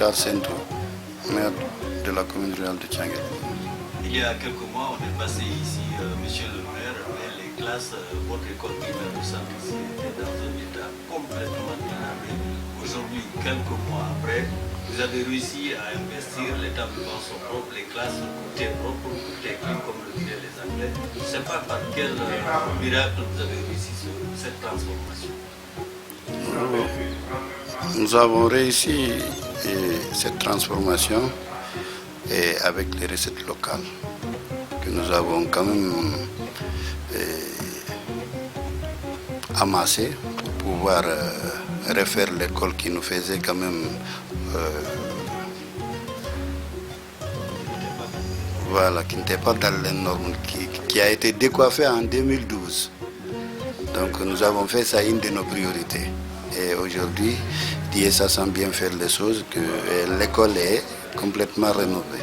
Charles Sento, maire de la commune rurale de Tianguel. Il y a quelques mois, on est passé ici, monsieur le maire, mais les classes, votre école primaire de Saint-Lucie était dans un état complètement dégradé. Aujourd'hui, quelques mois après, vous avez réussi à investir, l'établissement sont propres, les classes étaient propres, tout est clean, comme le diraient les Anglais. Je ne sais pas par quel miracle vous avez réussi cette transformation. Nous avons réussi cette transformation avec les recettes locales que nous avons quand même amassées pour pouvoir refaire l'école qui nous faisait quand même qui n'était pas dans les normes, qui a été décoiffée en 2012. Donc nous avons fait ça une de nos priorités. Et aujourd'hui, Diessa sent bien faire les choses, que l'école est complètement rénovée.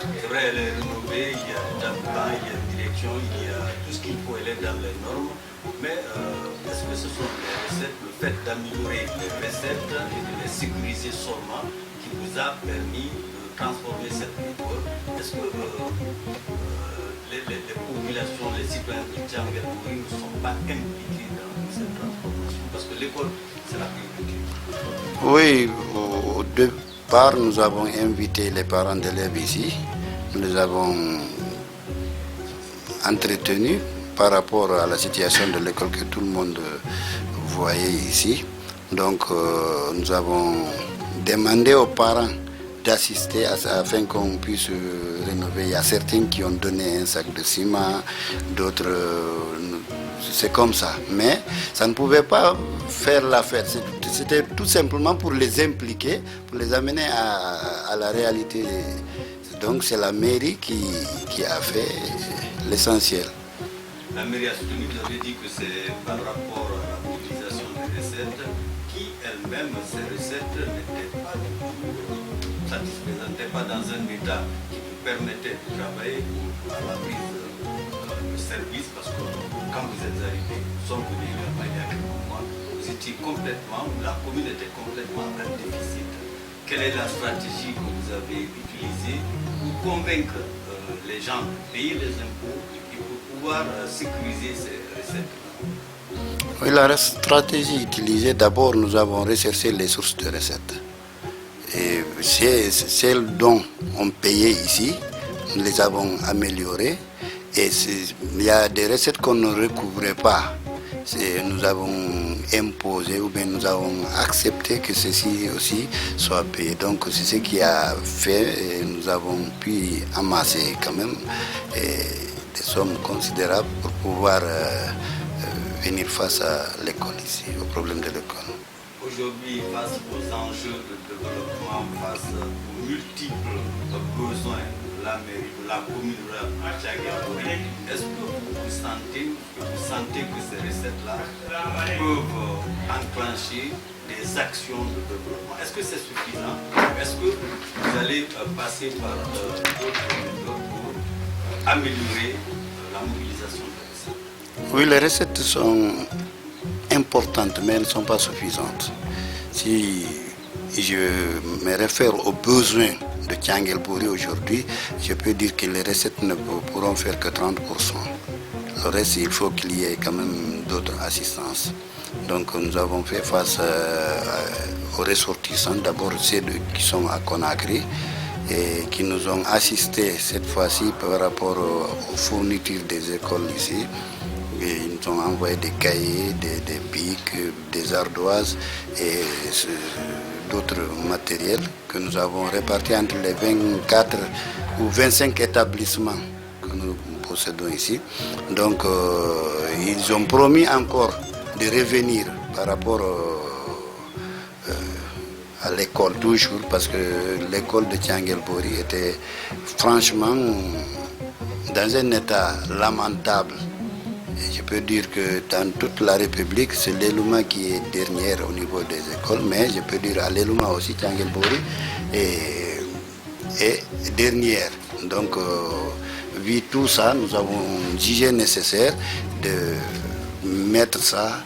C'est vrai, elle est rénovée, il y a des tables, il y a une direction, il y a tout ce qu'il faut, elle est dans les normes. Mais est-ce que ce sont les recettes, le fait d'améliorer les recettes et de les sécuriser seulement qui vous a permis de transformer cette école? Est-ce que les populations, les citoyens de Tianguel ne sont pas impliqués dans cette transformation? Parce que l'école, c'est la priorité. Oui, au départ, nous avons invité les parents d'élèves ici. Nous les avons entretenus par rapport à la situation de l'école que tout le monde voyait ici. Donc, nous avons demandé aux parents d'assister afin qu'on puisse rénover. Il y a certains qui ont donné un sac de ciment, d'autres, c'est comme ça. Mais ça ne pouvait pas faire la fête. C'était tout simplement pour les impliquer, pour les amener à la réalité. Donc c'est la mairie qui a fait l'essentiel. La mairie a soutenu, vous avez dit que c'est par rapport à la mobilisation des recettes, qui elle-même, ces recettes n'étaient pas du tout satisfaisantes, n'étaient pas dans un état qui vous permettait de travailler à la prise de service, parce que quand vous êtes arrivé, nous sommes venus il y a quelques mois, vous étiez complètement, la commune était complètement en déficit. Quelle est la stratégie que vous avez utilisée pour convaincre les gens de payer les impôts pouvoir sécuriser ces recettes? Oui, la stratégie utilisée, d'abord nous avons recherché les sources de recettes. Et celles dont on payait ici, nous les avons améliorées. Et il y a des recettes qu'on ne recouvrait pas. Nous avons imposé ou bien nous avons accepté que ceci aussi soit payé. Donc c'est ce qui a fait, et nous avons pu amasser quand même des sommes considérables pour pouvoir venir face à l'école ici, au problème de l'école. Aujourd'hui, face aux enjeux de développement, face aux multiples besoins de la mairie, de la commune rurale de Tianguel, est-ce que vous sentez que ces recettes-là peuvent enclencher des actions de développement? Est-ce que c'est suffisant? Est-ce que vous allez passer par d'autres méthodes pour améliorer la mobilisation des recettes? Oui, les recettes sont importantes, mais elles ne sont pas suffisantes. Si je me réfère aux besoins de Tianguel-Bouri aujourd'hui, je peux dire que les recettes ne pourront faire que 30%. Le reste, il faut qu'il y ait quand même d'autres assistances. Donc nous avons fait face aux ressortissants, d'abord ceux qui sont à Conakry, et qui nous ont assistés cette fois-ci par rapport aux fournitures des écoles ici. Et ils nous ont envoyé des cahiers, des bics, des ardoises et d'autres matériels que nous avons répartis entre les 24 ou 25 établissements que nous possédons ici. Donc ils ont promis encore de revenir par rapport à l'école toujours, parce que l'école de Tianguel-Bouri était franchement dans un état lamentable. Et je peux dire que dans toute la République, c'est l'Elouma qui est dernière au niveau des écoles, mais je peux dire à l'Elouma aussi, Tianguel-Bouri est dernière. Donc, vu tout ça, nous avons jugé nécessaire de mettre ça,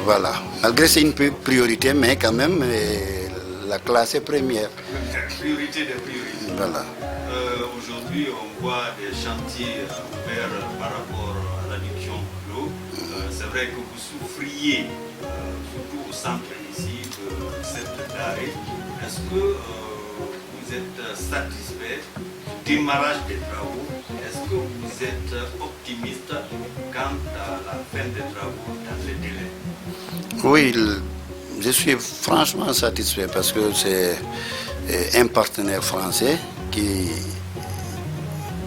Voilà. Malgré c'est une priorité, mais quand même, la classe est première. Priorité de priorité. Voilà. Aujourd'hui, on voit des chantiers ouverts par rapport à l'adduction de l'eau. C'est vrai que vous souffriez, surtout au centre ici, de cette arrêt. Est-ce que vous êtes satisfait du démarrage des travaux? Est-ce que vous êtes optimiste quant à la fin des travaux dans les délais? Oui, je suis franchement satisfait parce que c'est un partenaire français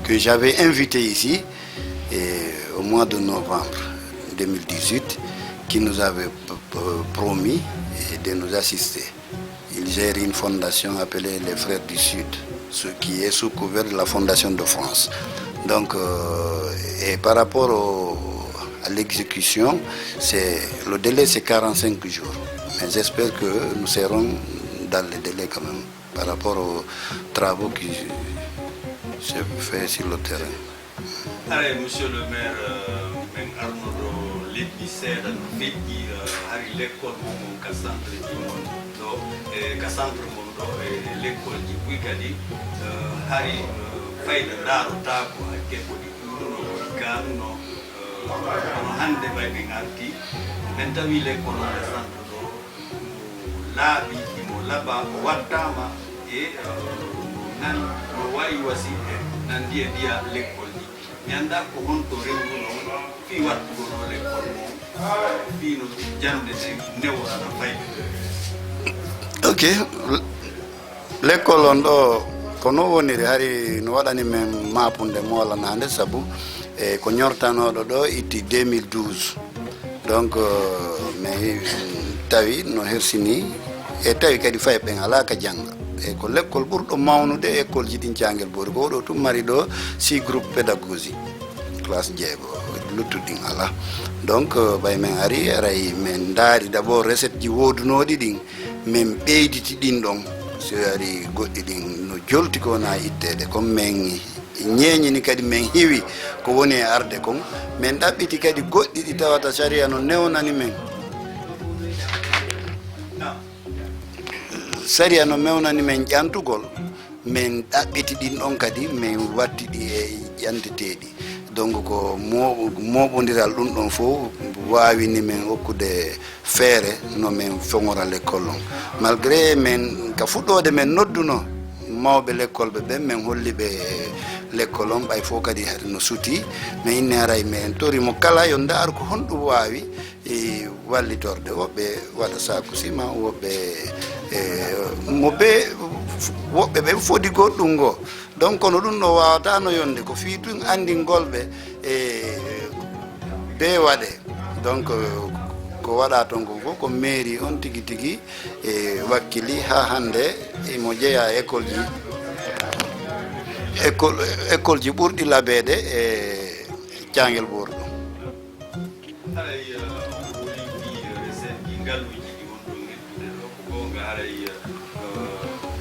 que j'avais invité ici au mois de novembre 2018 qui nous avait promis de nous assister. Il gère une fondation appelée les Frères du Sud, ce qui est sous couvert de la Fondation de France. Donc, et par rapport à l'exécution, le délai c'est 45 jours. Mais j'espère que nous serons dans le délai quand même par rapport aux travaux qui se font sur le terrain. Allez, monsieur le maire, Arnaud l'épicerie nous fait dire à l'école de Cassandre Mondo et l'école du Wikadi, Harry Faïda Daro Tako, à Kekodi Kano, Hande Baby Arti, Mentavi l'école de Cassandre, Labi, Laba, Watama, et Nan, Waiwasi, Nandia Dia l'école. Nyanda ko honto renguno fi wattugo no l'école mo fi no jande newra na fayde. Ok, l'école on ɗo ko no woniri hari no waɗani men mapunde molanade saabu ko ñortanoɗo ɗo itti 2012 donc mais tawi no hersini e tawi kadi fay ɓen ala ka jangga e ko l'école ɓurɗo mawnude école ji ɗin Thianguel Bory ko oɗo tum mari ɗo 6 groupe pédagogie classe jeego luttuɗin ala donc ɓay men ari aray men daari d' abord recette ji wodunoɗi ɗin min ɓeyditi ɗin ɗon so ari goɗɗi ɗin no jolti ko wona ittede comme min ñeñini kadi min hiwi ko woni e arde kon min ɗaɓɓiti kadi goɗɗi ɗi tawata saria no newnani men saria no mewnani men ƴantugol min ɗaɓɓiti ɗin ɗon kadi min wattiɗi e ƴanteteɗi donc ko moɓodiral ɗum ɗon fof wawini men hokkude feere no min feŋora l'école on malgré min ka fuɗɗode men nodduno mawɓe l'école ɓe ɓen min holliɓe l'école on ɓay fof kadi hade no suuti min inni haray min torimo kala yo ndaar ko honɗum wawi wallitorde woɓɓe waɗa saku sima woɓɓe woɓɓe ɓe fodi goɗɗum ngo donc kono ɗum ɗo wawata no yonde ko fi tun andingolɓe be waɗe donc ko waɗa ton ko fof ko mairie on tigui tigui wakkili ha hande imo jeeya école ji ɓurɗi labeede e Thianguel Bory ɗo.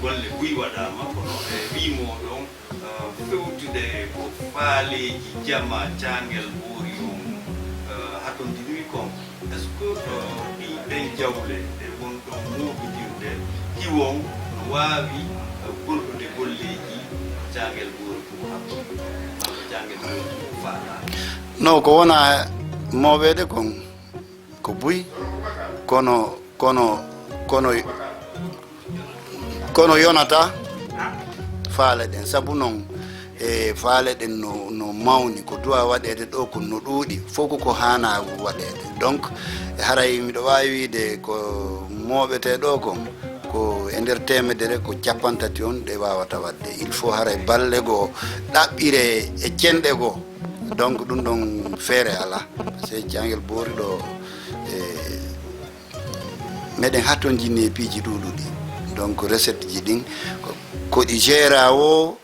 golle buy waɗama kono e wimoɗon fewtude ko faaleji jama Thianguel Bory on hatodiri kon est ce que ɗi ɓen jawle ɗe wonɗon moɓitirde hiwon no wawi gollude golleji Thianguel Bory ko Thianguel Bory ko faala non ko wona mawɓede kon ko buy kono yonata faale ɗen saabu noon e faale ɗen no mawni ko duwa waɗede ɗo ko no ɗuuɗi fof ko hana waɗede donc haray miɗo wawi wiide ko moɓete ɗo kon ko e nder temedere ko 50 on ɗe wawata wadde il faut haray balle goo ɗaɓɓire e cenɗe goo donc ɗum ɗon feere ala c'est Thianguel Bory ɗo meɗen hatton jinni e piiji ɗuɗuɗi donc recette ji ɗin koɗi gera o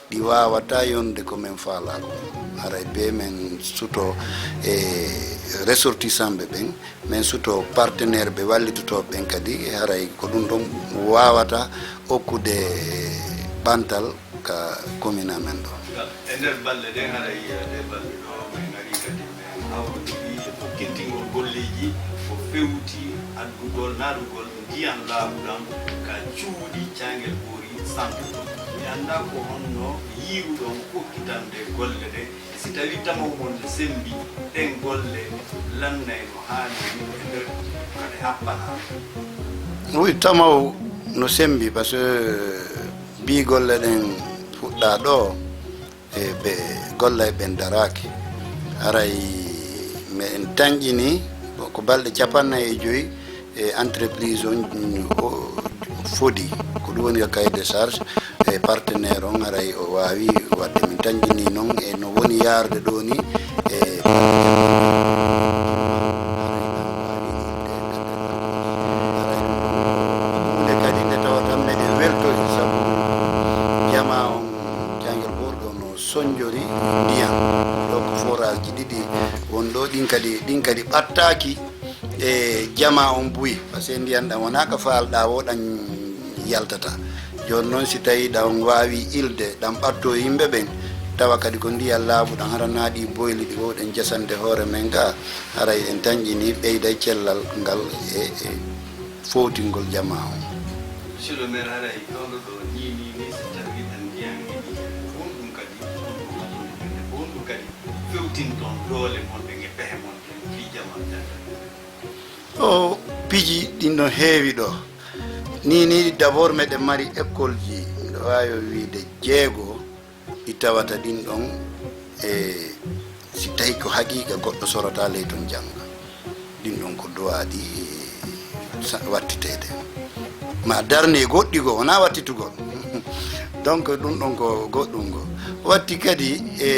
ɗi wawata yonde ko min faala ko haray be men suto e ressortissant ɓe ɓen min suto partenaire ɓe wallitotoɓe ɓen kadi haray ko ɗum ɗon wawata hokkude ɓantal ka commune amen ɗo e nder balle ɗen haray ɗe balle ɗo min ari kadi min hawri fof kettingo golleji ko fewti addugol naɗugol ndiyan laabu ɗam ka cuuɗi Thiangel Bory centre ɗo mi annda ko honno yiiruɗon kokkitande golle ɗe si tawi tamawmon ne sembi ɗen golle lannay no haani e nder kadi happana. Oui, tamaw no sembi par ce que bi golle ɗen fuɗɗa ɗo e ɓe golla e ɓen daraki aray mi en tañƴini ko balɗe 45 e entreprise on fodi ko ɗum woni cahier de charge e partenaire on aray o wawi wadde min tañƴini noon e no woni yarde ɗo ni e hunde kadi nde tawata meɗe weltori sabu jama on Thiangel Bory ɗo no soñjori ndiyam ɗo ko forage ji ɗiɗi wonɗo ɗin kadi ɓattaki e jama on buyi par ce que ndiyan ɗam wona ko falɗa o ɗan yaltata joni noon si tawi ɗam wawi ilde ɗam ɓatto yimɓe ɓen tawa kadi ko ndiyam laabu ɗan hara naaɗi boyli ɗi wowɗen jasande hoore men ga haray en tañƴini ɓeyda cellal ngal e fowtingol jama on. Monsieur le maire haray ɗoɗo ɗo ñini ni so tawi ɗan ndiyangi ɗi on ɗum kadi on ɗum kadi fewtinton doole monɗen e pehe monɗen fi jama o piji ɗin ɗon heewi ɗo ni d'abord meɗen mari école ji miɗo wawi wiide 6 ɗi tawata ɗin ɗon e si tawi ko haqiqa goɗɗo sorata ley ton jangga ɗin ɗon ko duwaɗi wattitede ma darne goɗɗi go wona wattitugol donc ɗum ɗon ko goɗɗum go watti kadi e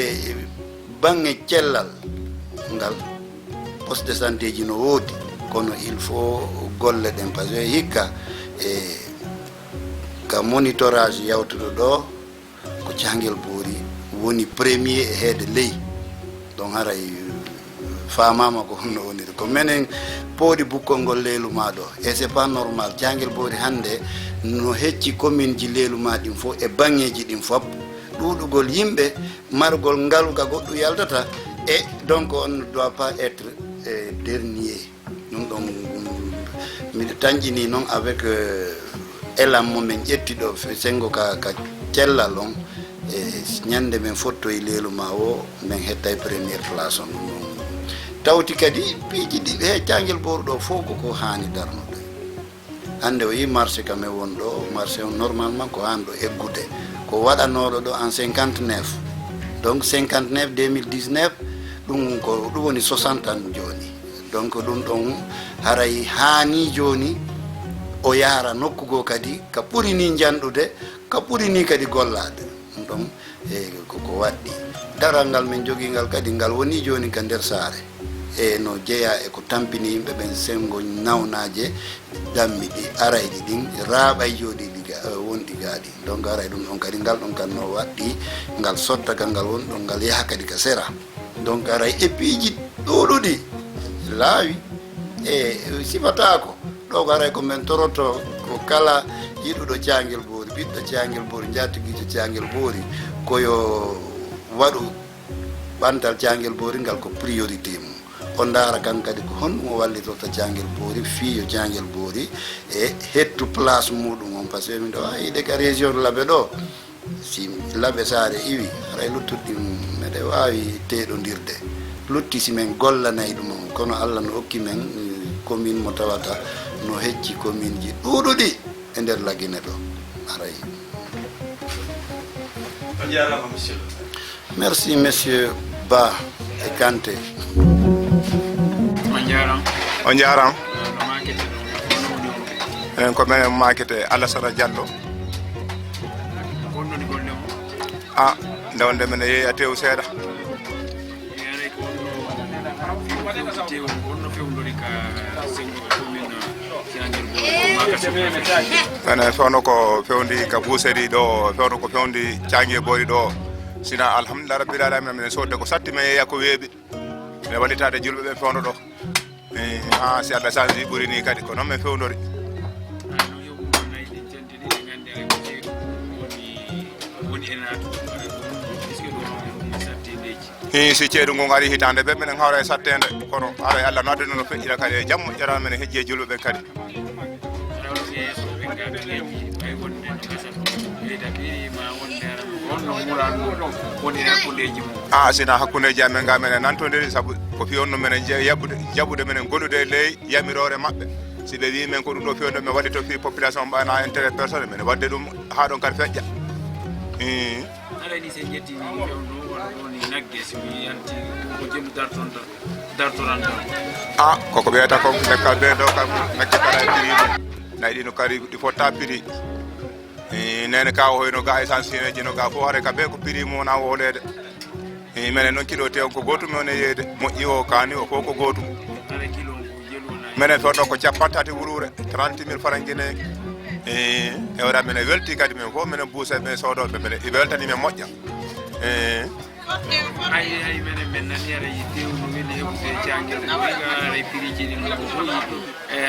bange cellal ngal poste de santé ji no woodi kono il faut golle ɗen par ce que hikka e ka monitorage yawtuɗo ɗo ko Thiangel Bory woni premier e heede ley donc haray famama ko honno woniri ko menen pooɗi bukkol ngol leeluma ɗo et c'est pas normal Thiangel Bory hande no hecci commune ji leeluma ɗin fof e bangeji ɗin fop ɗuɗugol yimɓe margol ngaluga goɗɗo yaltata et donc on ne doit pas être dernier ɗum ɗon miɗo tañƴini noon avec élan mo min ƴetti ɗo sengo ka cellal on e ñande men fottoye leeluma o min hettay premiére place on ɗum ɗon tawti kadi piiji ɗi he Thiangel Bory ɗo fof koko hani darnude hande o yi marché kam e won ɗo marché on normalement ko hani ɗo eggude ko waɗanoɗo ɗo en 59 donc 59 2019 ɗum ko ɗum woni 60 ans joni donc ɗum ɗon haray hani joni o yaara nokkugo kadi ka ɓuri ni janɗude ka ɓuri ni kadi gollade ɗum ɗon e koko waɗɗi daral ngal min jogui ngal kadi ngal woni joni ka nder saare e no jeeya e ko tampini yimɓe ɓen sengo nawnaje dammiɗi arayɗi ɗin raaɓay jooɗi wonɗi gaaɗi donc aray ɗum ɗon kadi ngal ɗon kadi no waɗɗi ngal sottaka ngal woni ɗon ngal yaha kadi ka sera donc aray épiji ɗuɗuɗi laawi e sifatako ɗo ko aray ko men toroto ko kala yiɗuɗo Thiangel Bory ɓiɗɗo Thiangel Bory jatiguijo Thiangel Bory koyo waɗu ɓantal Thiangel Bory ngal ko priorité mum on daara kan kadi ko honɗum o wallitorta Thiangel Bory fiyo Thiangel Bory e hettu place muɗum on par ce que min ɗo yiɗe ka région Laɓe ɗo si Laɓe Saare iwi aray luttuɗi meɗe wawi teɗodirde lutti si men gollanay ɗum on kono Allah no hokki men commune mo tawata no hecci commune ji ɗuɗuɗi e nder Laguine ɗo aray. On jarama monsieur. Merci monsieur Ba e Kanté. On jaram en ko men makete Alassane Diallo a ndewde men yeeya tew seeɗa ene fewno ko fewndi ka Bousséri ɗo fewno ko fewndi Thiangel Bory ɗo sina alhamdulillah rabbil alamin minen sodde ko satti men yeeya ko weeɓi mine wallitade julɓe ɓen fewno ɗo ha si Allah sanji ɓuuri ni kadi ko noon min fewndori si ceeɗu ngu ari hitande ɓe minen hawra e sattede kono ara Allah nodde no feƴƴira kadi e jammo ƴeran men hejji e julɓe kadi sina hakkudeji amen ga menen nantodiri saabu ko fiyonno menen jaɓude menen gollude e ley yamirore mabɓe si ɓe wi men ko ɗum ɗo fiyonno mi waɗi to fi population ɓana intérêt personnel mene wadde ɗum ha ɗon kadi feƴƴa alani sen jetti fewno woni nagge so mi yanti ko jemu dartoranta koko ɓeyata ko lekkal ɓe ɗo kam nagge kala e prix mum nayi ɗino kadi ɗi fotta prix nene ka o hoyno ga essence ji no ga fof haare ka ɓe ko prix mum wona wolede minen noon kilo te on ko gotum mi woni yeyde moƴƴi o kani o fof ko gotum minen toon ɗo ko capantati wurure 30 000 francs guinéen e wara minen welti kadi min fof minen buusa ɓe sodoɓe minen ɓe weltani men moƴƴa ay menen men nani ara fewno weli heɓude jangel ara prix ji ɗi no ko hoyi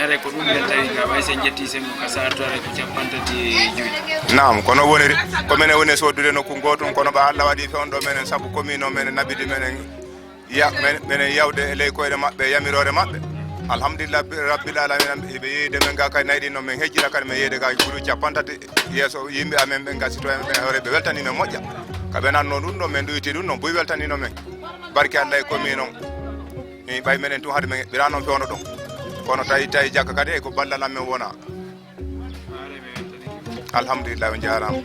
ara ko ɗum men tawi ga way sen jetti sen ka sarto ara ko capantati joyi nam kono woniri ko minen woni sodude nokku gotum kono ɓa Allah waɗi fewndo menen saabu commune o menen nabidi menen menen yawde e ley koyɗe mabɓe yamirore mabɓe alhamdulillah rabbil alamin ɓe yeyde men ga kadi nayɗi noon min hejjira kadi min yeyde ga ɓuuri capantati yesso yimɓe amen ɓen ga citoyen ɓe hewre ɓe weltani men moƴƴa kaɓe nanno ɗum ɗon min ɗoyti ɗum noon boyi weltanino men barke Allah e commune on ɓay menen tun haade min ɓira noon fewno ɗon kono tawi jakka kadi e ko ballal amen wona alhamdulillah on jarama